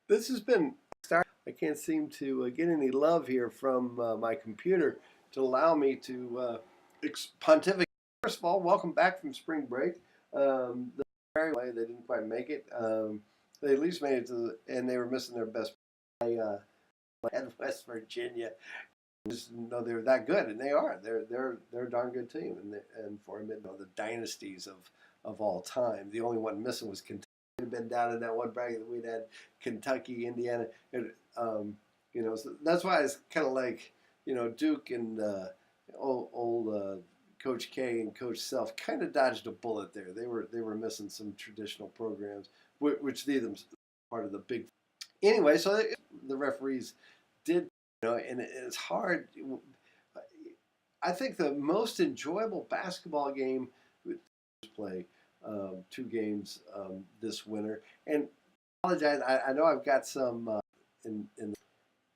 This has been I can't seem to get any love here from my computer to allow me to pontificate. First of all, welcome back from spring break. The very way they didn't quite make it. They at least made it to and they were missing their best. I had West Virginia. Just know they were that good, and they are. They're a darn good team, and for the dynasties of all time. The only one missing was Kentucky. Had been down in that one bracket that we'd had Kentucky, Indiana, and so that's why it's kind of like Duke and old Coach K and Coach Self kind of dodged a bullet there. They were missing some traditional programs, which neither them part of the big. Anyway, so the referees did, and it's hard. I think the most enjoyable basketball game play two games this winter. And I apologize, I know I've got some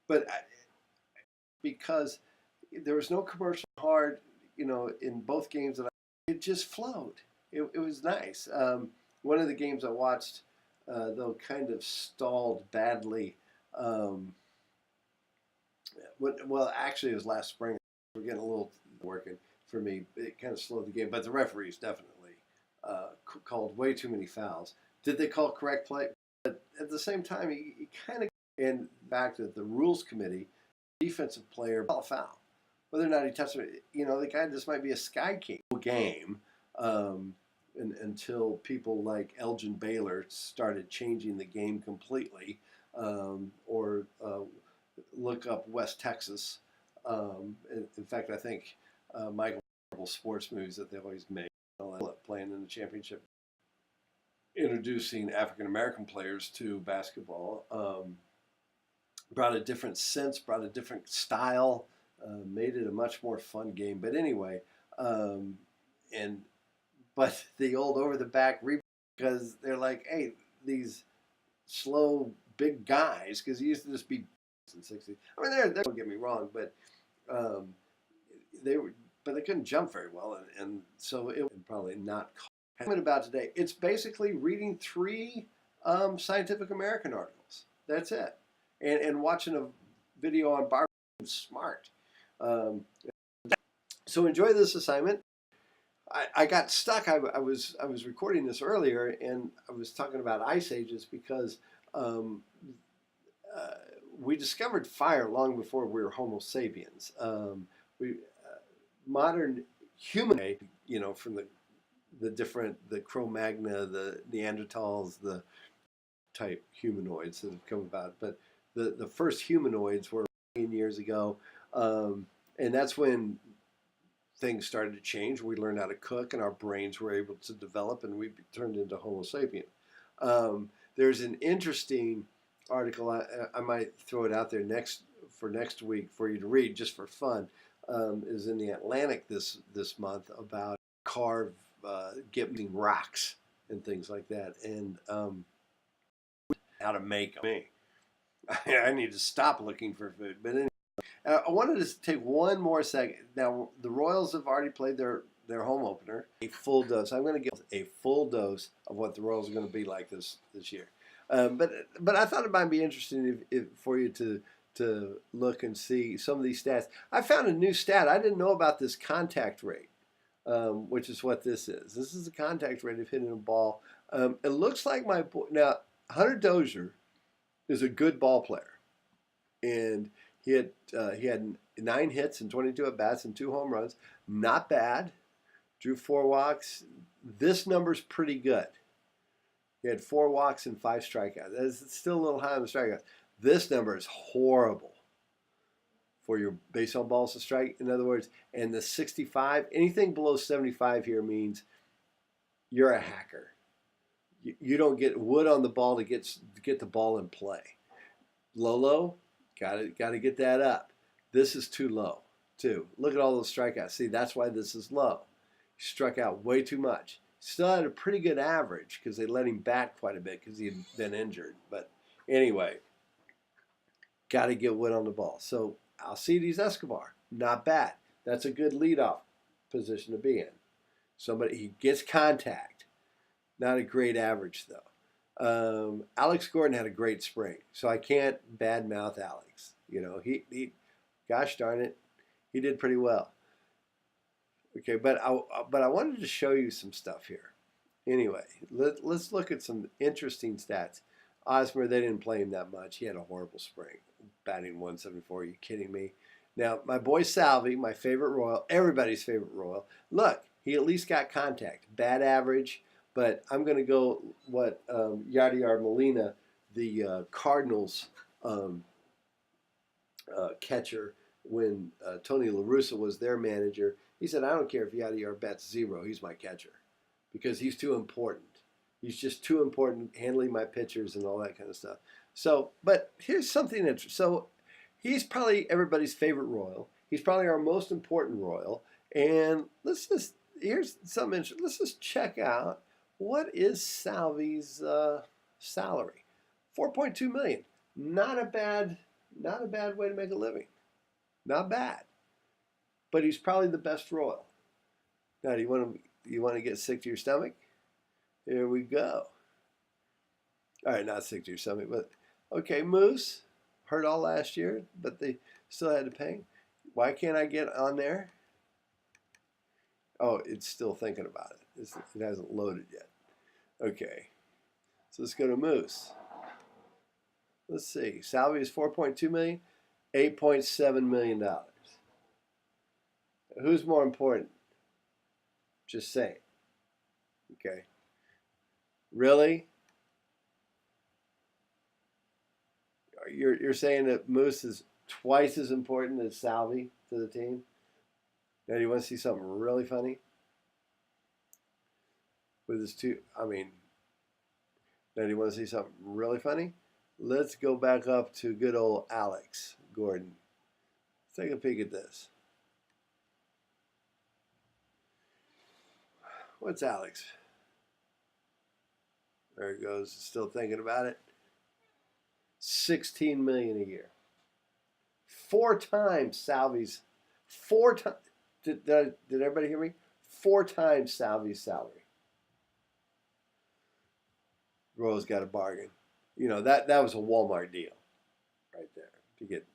but because there was no commercial hard, in both games it just flowed. It was nice. One of the games I watched, though, kind of stalled badly. Well, actually, it was last spring. We're getting a little working for me. It kind of slowed the game, but the referees definitely called way too many fouls. Did they call correct play? But at the same time, he kind of, and back to the rules committee, defensive player call a foul. Whether or not he touched it, the guy just might be a sky king game. Until people like Elgin Baylor started changing the game completely, or look up West Texas. In fact, I think Michael sports movies that they always make, playing in the championship, introducing African American players to basketball, brought a different sense, brought a different style, made it a much more fun game. But anyway, but the old over the back because they're like, hey, these slow big guys, because he used to just be in 60s. I mean, they don't get me wrong, but they couldn't jump very well, and so it would probably not. About today, it's basically reading three Scientific American articles. That's it, and watching a video on Barbara Smart. So enjoy this assignment. I got stuck. I was recording this earlier, and I was talking about ice ages because we discovered fire long before we were Homo sapiens. Modern human, from the Cro-Magnon, the Neanderthals, the type humanoids that have come about. But the first humanoids were years ago, and that's when things started to change. We learned how to cook, and our brains were able to develop, and we turned into Homo sapien. There's an interesting article. I might throw it out there next week for you to read, just for fun. Is in the Atlantic this month about getting rocks and things like that, and how to make them. I need to stop looking for food, but anyway. I wanted to take one more second. Now, the Royals have already played their home opener, a full dose. I'm going to give a full dose of what the Royals are going to be like this year. But I thought it might be interesting for you to look and see some of these stats. I found a new stat. I didn't know about this contact rate, which is what this is. This is the contact rate of hitting a ball. It looks like now Hunter Dozier is a good ball player, and he had 9 hits and 22 at bats and 2 home runs. Not bad. Drew 4 walks. This number's pretty good. He had 4 walks and 5 strikeouts. That's still a little high on the strikeouts. This number is horrible for your base on balls to strike. In other words, and the 65, anything below 75 here means you're a hacker. You don't get wood on the ball to get the ball in play. Low. Got to get that up. This is too low, too. Look at all those strikeouts. See, that's why this is low. He struck out way too much. Still had a pretty good average because they let him bat quite a bit because he had been injured. But anyway, got to get wood on the ball. So Alcides Escobar, not bad. That's a good leadoff position to be in. He gets contact. Not a great average, though. Alex Gordon had a great spring, so I can't badmouth Alex. You know, he gosh darn it, he did pretty well. Okay, but I wanted to show you some stuff here. Anyway, let's look at some interesting stats. Osmer, they didn't play him that much. He had a horrible spring, batting 174. Are you kidding me? Now, my boy Salvi, my favorite Royal, everybody's favorite Royal. Look, he at least got contact. Bad average, but I'm going to go what Yadier Molina, the Cardinals catcher, when Tony La Russa was their manager, he said, I don't care if Yadier bats 0, he's my catcher because he's too important. He's just too important handling my pitchers and all that kind of stuff. So, but here's something interesting. So he's probably everybody's favorite Royal. He's probably our most important Royal. And here's something interesting. Let's just check out what is Salvi's salary. $4.2 million. Not a bad way to make a living. Not bad. But he's probably the best Royal. Now, do you want to get sick to your stomach? Here we go. All right, not sick to your stomach, but okay, Moose hurt all last year, but they still had to pay. Why can't I get on there? Oh, it's still thinking about it. It hasn't loaded yet. Okay, so let's go to Moose. Let's see. Salary is $4.2 million, $8.7 million. Who's more important? Just say it. Okay. Really? You're saying that Moose is twice as important as Salvi to the team? Now, do you want to see something really funny? With his two, now do you want to see something really funny? Let's go back up to good old Alex Gordon. Let's take a peek at this. What's Alex? There it goes. Still thinking about it. $16 million a year. 4 times Salvi's. 4 times. Did everybody hear me? 4 times Salvi's salary. Royals got a bargain. You know, that was a Walmart deal right there to get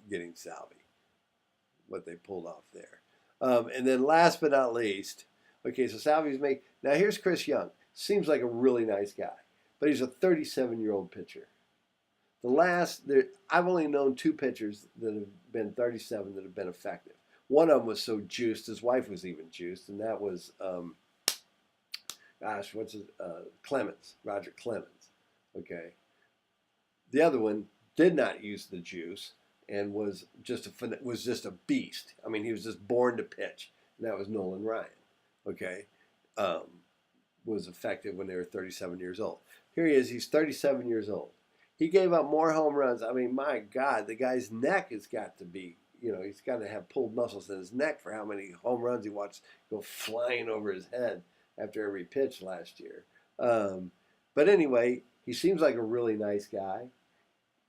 getting Salvi. What they pulled off there. And then last but not least, okay, so Salvi's now here's Chris Young. Seems like a really nice guy, but he's a 37-year-old pitcher. I've only known 2 pitchers that have been 37 that have been effective. One of them was so juiced, his wife was even juiced, and that was, Clemens, Roger Clemens. Okay. The other one did not use the juice and was just a beast. I mean, he was just born to pitch, and that was Nolan Ryan. Okay. Was effective when they were 37 years old. Here he is. He's 37 years old. He gave up more home runs. I mean, my God, the guy's neck has got to be, he's got to have pulled muscles in his neck for how many home runs he watched go flying over his head after every pitch last year. But anyway, he seems like a really nice guy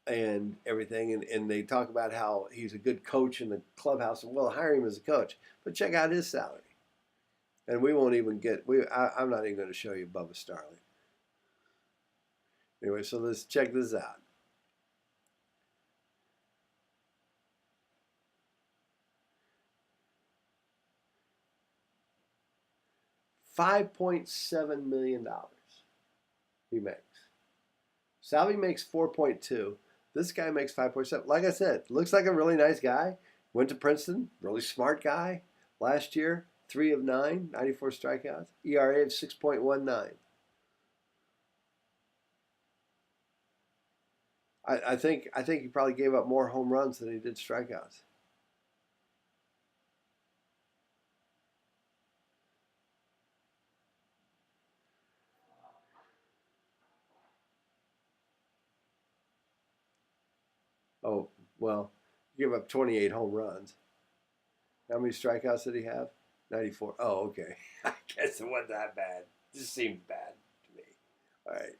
and everything. And they talk about how he's a good coach in the clubhouse. And, well, hire him as a coach. But check out his salary. And we won't even I'm not even going to show you Bubba Starling. Anyway, so let's check this out. $5.7 million he makes. Salvi makes 4.2. This guy makes 5.7. Like I said, looks like a really nice guy. Went to Princeton, really smart guy. Last year, 3 of 9, 94 strikeouts, ERA of 6.19. I think he probably gave up more home runs than he did strikeouts. Oh, well, he gave up 28 home runs. How many strikeouts did he have? 94. Oh, okay. I guess it wasn't that bad. It just seemed bad to me. All right.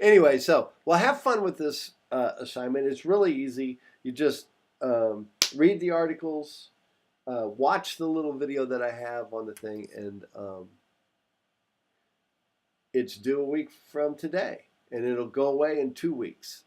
Anyway, so, well, have fun with this assignment. It's really easy. You just read the articles, watch the little video that I have on the thing, and it's due a week from today. and it'll go away in 2 weeks.